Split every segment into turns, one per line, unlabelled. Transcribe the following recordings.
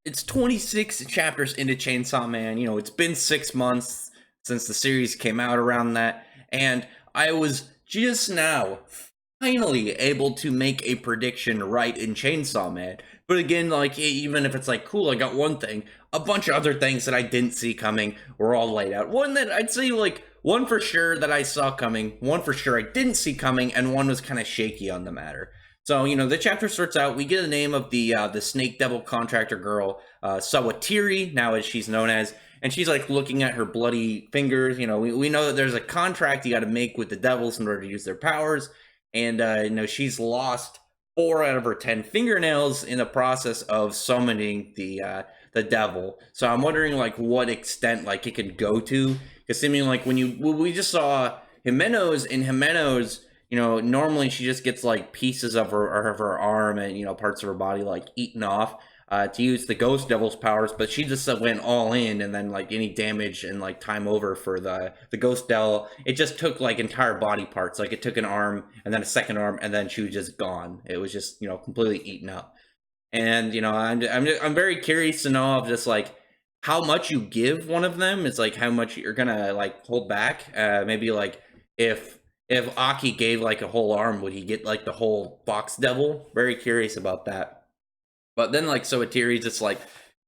it's 26 chapters into Chainsaw Man. You know, it's been 6 months since the series came out around that, and I was just now finally able to make a prediction right in Chainsaw Man. But again, like even if it's like cool, I got one thing, a bunch of other things that I didn't see coming were all laid out. One that I'd say like one for sure that I saw coming, one for sure I didn't see coming, and one was kind of shaky on the matter. So you know, the chapter starts out. We get the name of the Snake Devil contractor girl, Sawatiri, now as she's known as, and she's like looking at her bloody fingers. You know, we know that there's a contract you got to make with the devils in order to use their powers, and you know she's lost 4 out of her 10 fingernails in the process of summoning the devil. So I'm wondering like what extent like it could go to, because seeming like when we just saw Jimenos in Jimenos, you know, normally she just gets like pieces of her arm and you know parts of her body like eaten off to use the ghost devil's powers, but she just went all in, and then like any damage and like time over for the ghost devil, it just took like entire body parts. Like it took an arm and then a second arm, and then she was just gone. It was just you know completely eaten up. And you know I'm very curious to know of just like how much you give one of them is like how much you're gonna like hold back. Maybe like if if Aki gave like a whole arm, would he get like the whole box devil? Very curious about that. But then like Soatiri's just like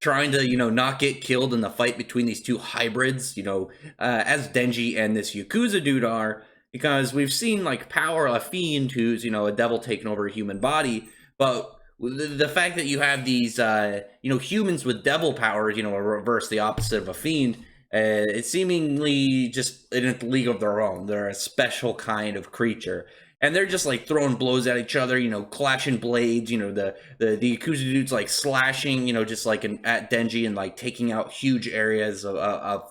trying to you know not get killed in the fight between these two hybrids. You know, as Denji and this Yakuza dude are, because we've seen like Power a fiend who's you know a devil taking over a human body, but the fact that you have these you know humans with devil powers, you know, reverse the opposite of a fiend. It's seemingly just in a league of their own. They're a special kind of creature, and they're just like throwing blows at each other, you know, clashing blades. You know, the Yakuza dude's like slashing, you know, just like at Denji and like taking out huge areas of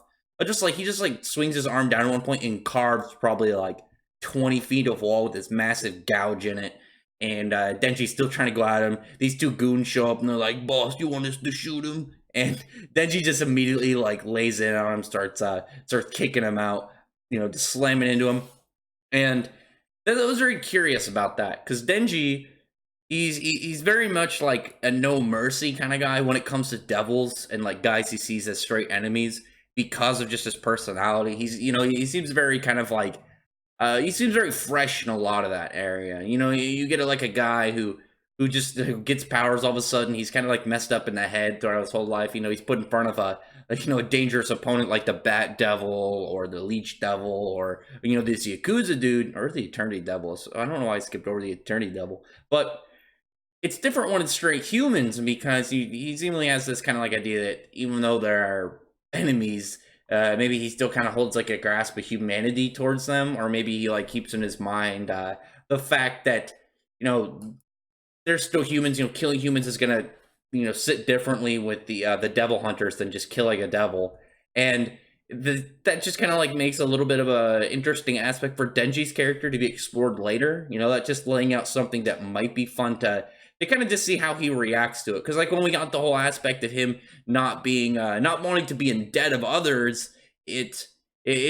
just like he just like swings his arm down at one point and carves probably like 20 feet of wall with this massive gouge in it. And Denji's still trying to go at him. These two goons show up and they're like, "Boss, you want us to shoot him?" And Denji just immediately like lays in on him, starts kicking him out, you know, just slamming into him. And I was very curious about that because Denji, he's very much like a no mercy kind of guy when it comes to devils and like guys he sees as straight enemies because of just his personality. He's you know he seems very kind of like he seems very fresh in a lot of that area. You know, you get like a guy who just who gets powers all of a sudden. He's kind of like messed up in the head throughout his whole life. You know, he's put in front of a you know a dangerous opponent like the Bat Devil or the Leech Devil or you know this Yakuza dude or the Eternity Devil. So I don't know why I skipped over the Eternity Devil, but it's different when it's straight humans because he seemingly has this kind of like idea that even though there are enemies, maybe he still kind of holds like a grasp of humanity towards them, or maybe he like keeps in his mind the fact that you know they're still humans. You know, killing humans is gonna you know sit differently with the devil hunters than just killing a devil, and that just kind of like makes a little bit of a interesting aspect for Denji's character to be explored later. You know, that just laying out something that might be fun to kind of just see how he reacts to it. Because like when we got the whole aspect of him not being not wanting to be in debt of others, it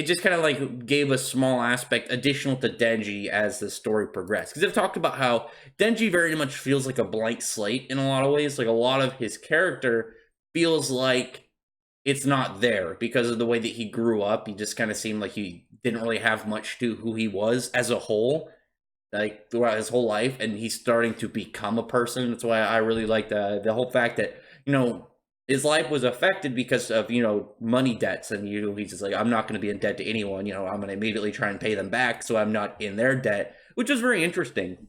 just kind of like gave a small aspect additional to Denji as the story progressed. Because they've talked about how Denji very much feels like a blank slate in a lot of ways. Like a lot of his character feels like it's not there because of the way that he grew up. He just kind of seemed like he didn't really have much to who he was as a whole, like throughout his whole life, and he's starting to become a person. That's why I really like the whole fact that you know his life was affected because of you know money debts, and you know, he's just like I'm not going to be in debt to anyone. You know, I'm going to immediately try and pay them back, so I'm not in their debt, which is very interesting.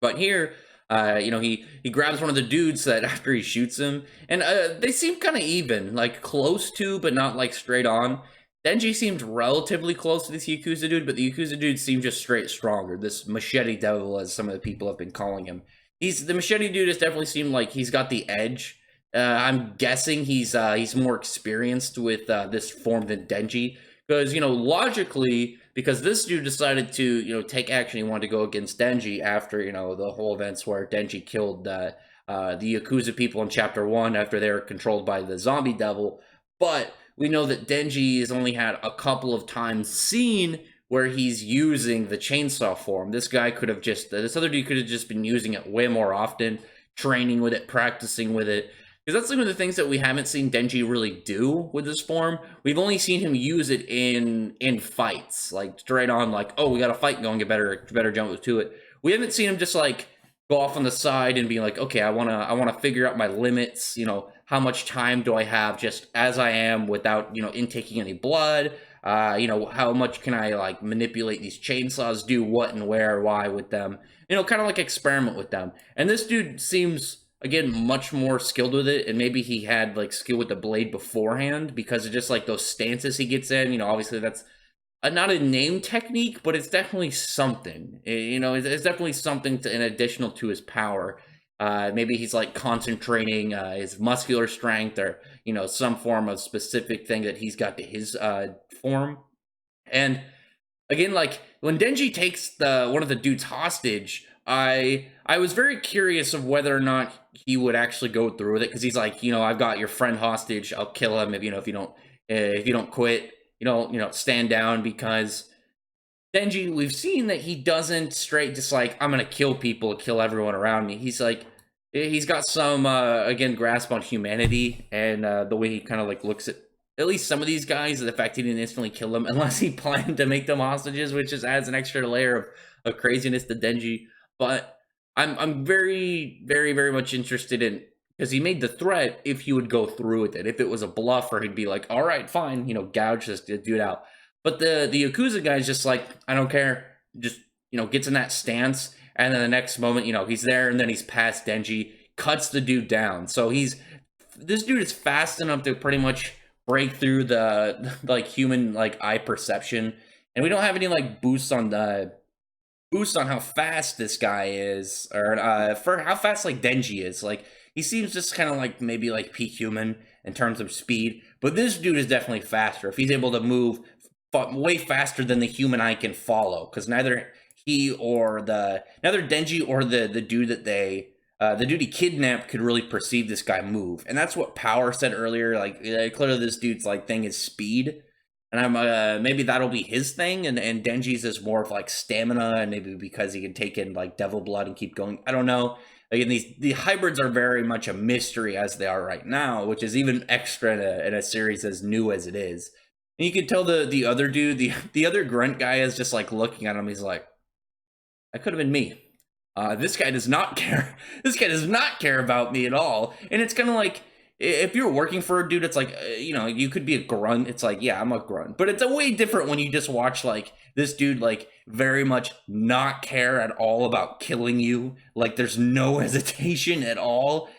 But here, you know, he grabs one of the dudes that after he shoots him, and they seem kind of even, like close to, but not like straight on. Denji seemed relatively close to this Yakuza dude, but the Yakuza dude seemed just straight stronger. This machete devil, as some of the people have been calling him. He's the machete dude has definitely seemed like he's got the edge. I'm guessing he's more experienced with this form than Denji, because you know logically, because this dude decided to you know take action, he wanted to go against Denji after you know the whole events where Denji killed the Yakuza people in Chapter One after they were controlled by the zombie devil, but we know that Denji has only had a couple of times seen where he's using the chainsaw form. This other dude could have just been using it way more often, training with it, practicing with it. Because that's one of the things that we haven't seen Denji really do with this form. We've only seen him use it in fights, like straight on, like, oh, we got a fight going, you better jump to it. We haven't seen him just like go off on the side and be like, okay, I wanna figure out my limits. How much time do I have just as I am without intaking any blood? How much can I like manipulate these chainsaws, do what and where, why with them? Kind of like experiment with them. And this dude seems again much more skilled with it, and maybe he had like skill with the blade beforehand because of just like those stances he gets in. Obviously that's not a name technique, but it's definitely something. It's definitely something in additional to his power. Maybe he's like concentrating his muscular strength, or some form of specific thing that he's got to his form. And again, like when Denji takes the one of the dudes hostage, I was very curious of whether or not he would actually go through with it, because he's like, I've got your friend hostage, I'll kill him if you don't quit, stand down. Because Denji, we've seen that he doesn't straight just like, I'm gonna kill people, kill everyone around me. He's like, he's got some again grasp on humanity, and the way he kind of like looks at least some of these guys, the fact he didn't instantly kill them unless he planned to make them hostages, which just adds an extra layer of craziness to Denji. But I'm very, very, very much interested in, because he made the threat if he would go through with it. If it was a bluff, or he'd be like, all right, fine, gouge this dude out. But the Yakuza guy's just like, I don't care, just gets in that stance, and then the next moment, he's there, and then he's past Denji, cuts the dude down. So this dude is fast enough to pretty much break through the like human like eye perception, and we don't have any like boosts on how fast this guy is, or for how fast like Denji is. Like he seems just kind of like maybe like peak human in terms of speed, but this dude is definitely faster if he's able to move way faster than the human eye can follow, because neither Denji or the dude that the dude he kidnapped could really perceive this guy move. And that's what Power said earlier. Like clearly this dude's like thing is speed, and I'm maybe that'll be his thing, and Denji's is more of like stamina, and maybe because he can take in like devil blood and keep going. I don't know. Again, the hybrids are very much a mystery as they are right now, which is even extra in a series as new as it is. And you could tell the other dude, the other grunt guy, is just like looking at him. He's like, that could have been me. This guy does not care. This guy does not care about me at all. And it's kind of like, if you're working for a dude, it's like, you could be a grunt. It's like, yeah, I'm a grunt. But it's a way different when you just watch like this dude like very much not care at all about killing you. Like there's no hesitation at all.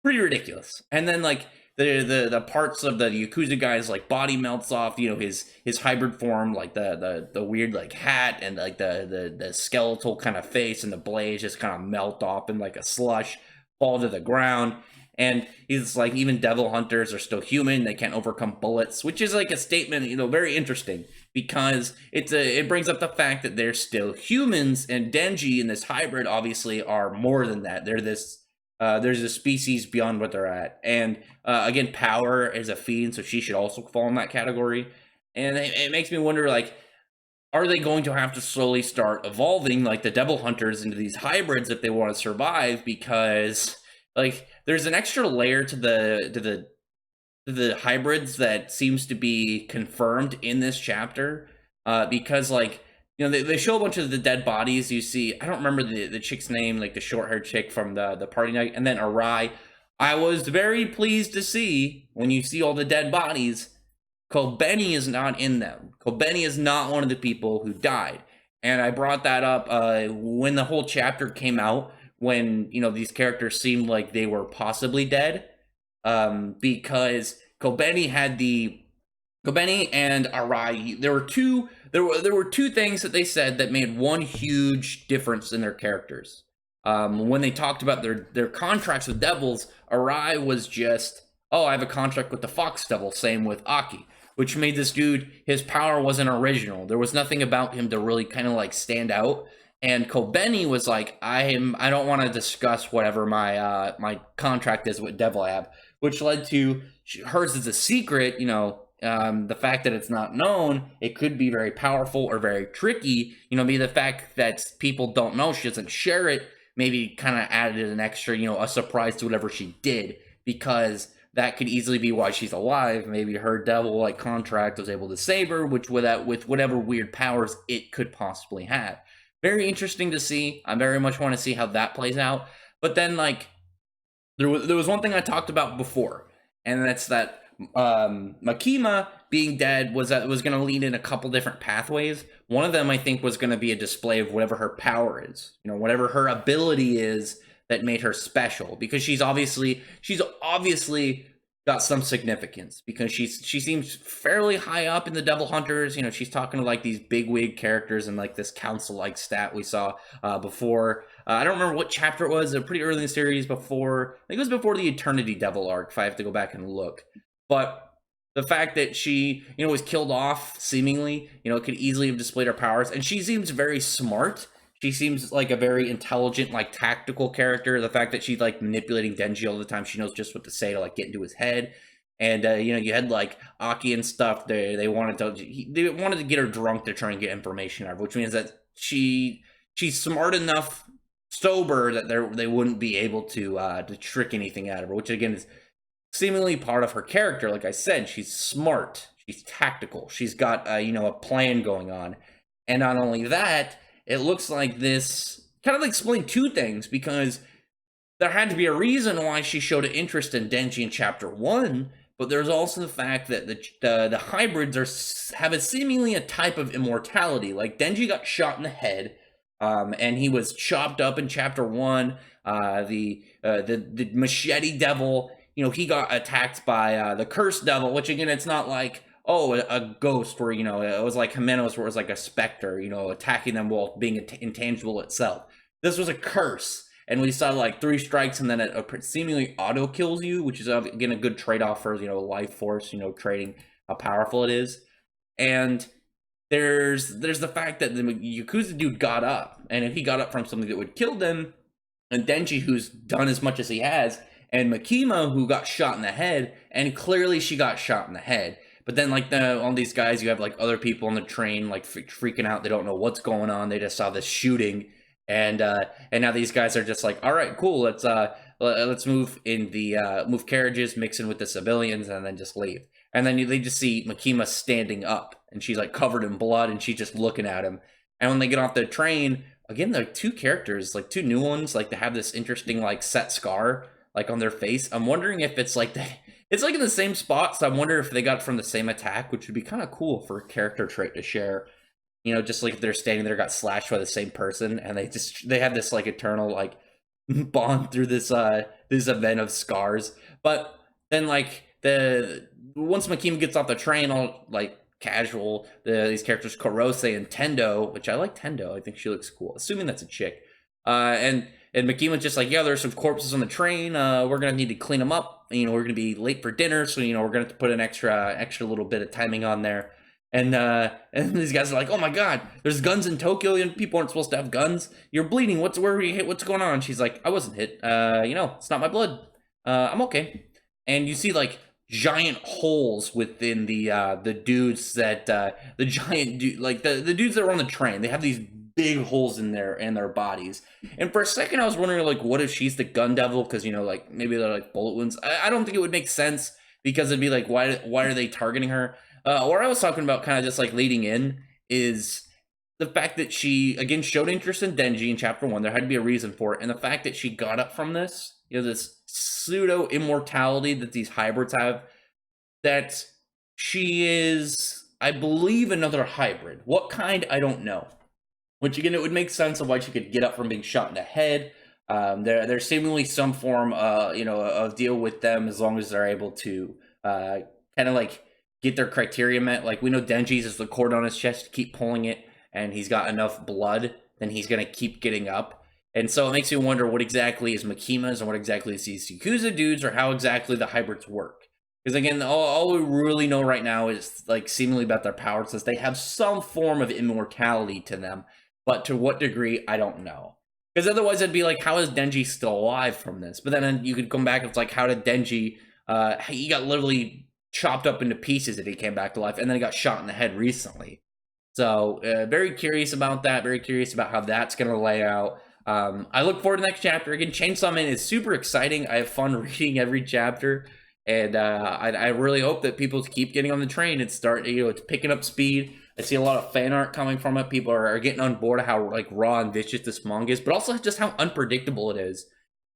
Pretty ridiculous. And then like the parts of the Yakuza guy's like body melts off, his hybrid form, like the weird like hat, and like the skeletal kind of face and the blades just kind of melt off in like a slush, fall to the ground. And he's like, even devil hunters are still human, they can't overcome bullets, which is like a statement, very interesting, because it brings up the fact that they're still humans, and Denji and this hybrid obviously are more than that. They're there's a species beyond what they're at. And again, Power is a fiend, so she should also fall in that category. And it makes me wonder, like, are they going to have to slowly start evolving like the devil hunters into these hybrids if they want to survive? Because like there's an extra layer to the hybrids that seems to be confirmed in this chapter, because like, they show a bunch of the dead bodies. You see, I don't remember the chick's name, like the short-haired chick from the party night, and then Arai. I was very pleased to see, when you see all the dead bodies, Kobeni is not in them. Kobeni is not one of the people who died. And I brought that up when the whole chapter came out, when, these characters seemed like they were possibly dead, because Kobeni and Arai, there were two things that they said that made one huge difference in their characters. When they talked about their contracts with devils, Arai was just, oh, I have a contract with the Fox Devil, same with Aki, which made this dude, his power wasn't original. There was nothing about him to really kind of like stand out. And Kobeni was like, I don't want to discuss whatever my contract is with devil I have, which led to hers is a secret, the fact that it's not known. It could be very powerful or very tricky. Maybe the fact that people don't know, she doesn't share it, maybe kind of added an extra, a surprise to whatever she did. because that could easily be why she's alive. Maybe her devil-like contract was able to save her, which with whatever weird powers it could possibly have. Very interesting to see. I very much want to see how that plays out. But then, like, there was one thing I talked about before, and that's that Makima being dead was going to lead in a couple different pathways. One of them, I think, was going to be a display of whatever her power is, whatever her ability is that made her special, because she's obviously got some significance, because she seems fairly high up in the Devil Hunters. She's talking to like these bigwig characters and like this council-like stat we saw before. I don't remember what chapter it was. Pretty early in the series, before, I think it was before the Eternity Devil arc, if I have to go back and look. But the fact that she, was killed off, seemingly, could easily have displayed her powers, and she seems very smart. She seems like a very intelligent, like, tactical character. The fact that she's, like, manipulating Denji all the time, she knows just what to say to, like, get into his head. And, you had, like, Aki and stuff. They wanted to get her drunk to try and get information out of her, which means that she's smart enough, sober, that they wouldn't be able to trick anything out of her, which, again, is seemingly part of her character. Like I said, she's smart. She's tactical. She's got, a plan going on. And not only that, it looks like this kind of explained two things, because there had to be a reason why she showed an interest in Denji in Chapter 1, but there's also the fact that the hybrids have seemingly a type of immortality. Like, Denji got shot in the head, and he was chopped up in Chapter 1. The Machete Devil, he got attacked by the Cursed Devil, which, again, it's not like, a ghost where, it was like Jimenos, where it was like a specter, attacking them while being intangible itself. This was a curse, and we saw like 3 strikes, and then it seemingly auto kills you, which is, again, a good trade-off for, life force, trading how powerful it is. And there's the fact that the Yakuza dude got up, and if he got up from something that would kill them, and Denji, who's done as much as he has, and Makima, who got shot in the head, and clearly she got shot in the head. But then, like, all these guys, you have, like, other people on the train, like, freaking out. They don't know what's going on. They just saw this shooting. And now these guys are just like, all right, cool. Let's move move carriages, mix in with the civilians, and then just leave. And then they just see Makima standing up, and she's, like, covered in blood, and she's just looking at him. And when they get off the train, again, there are 2 characters, like, 2 new ones, like, they have this interesting, like, set scar, like, on their face. I'm wondering if it's, like, it's like in the same spot, so I wonder if they got it from the same attack, which would be kind of cool for a character trait to share. Just like if they're standing there, got slashed by the same person, and they have this like eternal like bond through this event of scars. But then like once Makima gets off the train, all like casual, these characters Kurose and Tendo, which I like Tendo. I think she looks cool, assuming that's a chick. And Makima's just like, yeah, there's some corpses on the train. We're gonna need to clean them up. We're gonna be late for dinner, so we're gonna have to put an extra little bit of timing on there. And these guys are like, oh my god, there's guns in Tokyo, and people aren't supposed to have guns. You're bleeding. What's going on? She's like, I wasn't hit. It's not my blood. I'm okay. And you see like giant holes within the dudes that the giant dude, like the dudes that were on the train. They have these big holes in their bodies. And for a second I was wondering, like, what if she's the gun devil, because like maybe they're like bullet wounds. I don't think it would make sense, because it'd be like, why are they targeting her? What I was talking about, kind of just like leading in, is the fact that she again showed interest in Denji in Chapter 1. There had to be a reason for it, and the fact that she got up from this, this pseudo immortality that these hybrids have, that she is, I believe, another hybrid. What kind, I don't know. Which, again, it would make sense of why she could get up from being shot in the head. There's seemingly some form, of deal with them, as long as they're able to kind of like get their criteria met. Like, we know Denji's is the cord on his chest to keep pulling it, and he's got enough blood, then he's going to keep getting up. And so it makes you wonder what exactly is Makima's and what exactly is these Yakuza dudes, or how exactly the hybrids work. Because, again, all we really know right now is, like, seemingly about their powers is they have some form of immortality to them. But to what degree, I don't know. Because otherwise it'd be like, how is Denji still alive from this? But then you could come back, it's like, how did Denji, he got literally chopped up into pieces if he came back to life, and then he got shot in the head recently. So, very curious about that, very curious about how that's going to lay out. I look forward to the next chapter. Again, Chainsaw Man is super exciting. I have fun reading every chapter, and I really hope that people keep getting on the train and start, it's picking up speed. I see a lot of fan art coming from it. People are getting on board of how like raw and vicious this manga is, but also just how unpredictable it is.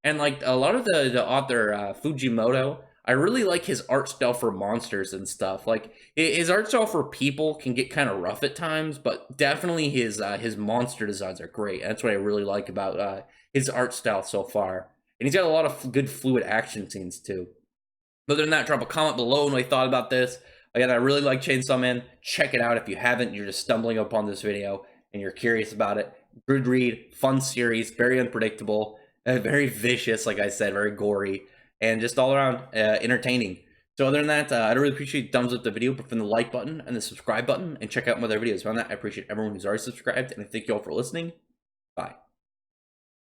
And like a lot of the author Fujimoto, I really like his art style for monsters and stuff. Like his art style for people can get kind of rough at times, but definitely his monster designs are great. That's what I really like about his art style so far. And he's got a lot of good fluid action scenes too. Other than that, drop a comment below on what you thought about this. Again, I really like Chainsaw Man. Check it out if you haven't. You're just stumbling upon this video and you're curious about it. Good read, fun series, very unpredictable, very vicious, like I said, very gory, and just all around entertaining. So other than that, I'd really appreciate thumbs up the video, but from the like button and the subscribe button, and check out my other videos. Beyond that, I appreciate everyone who's already subscribed, and I thank you all for listening.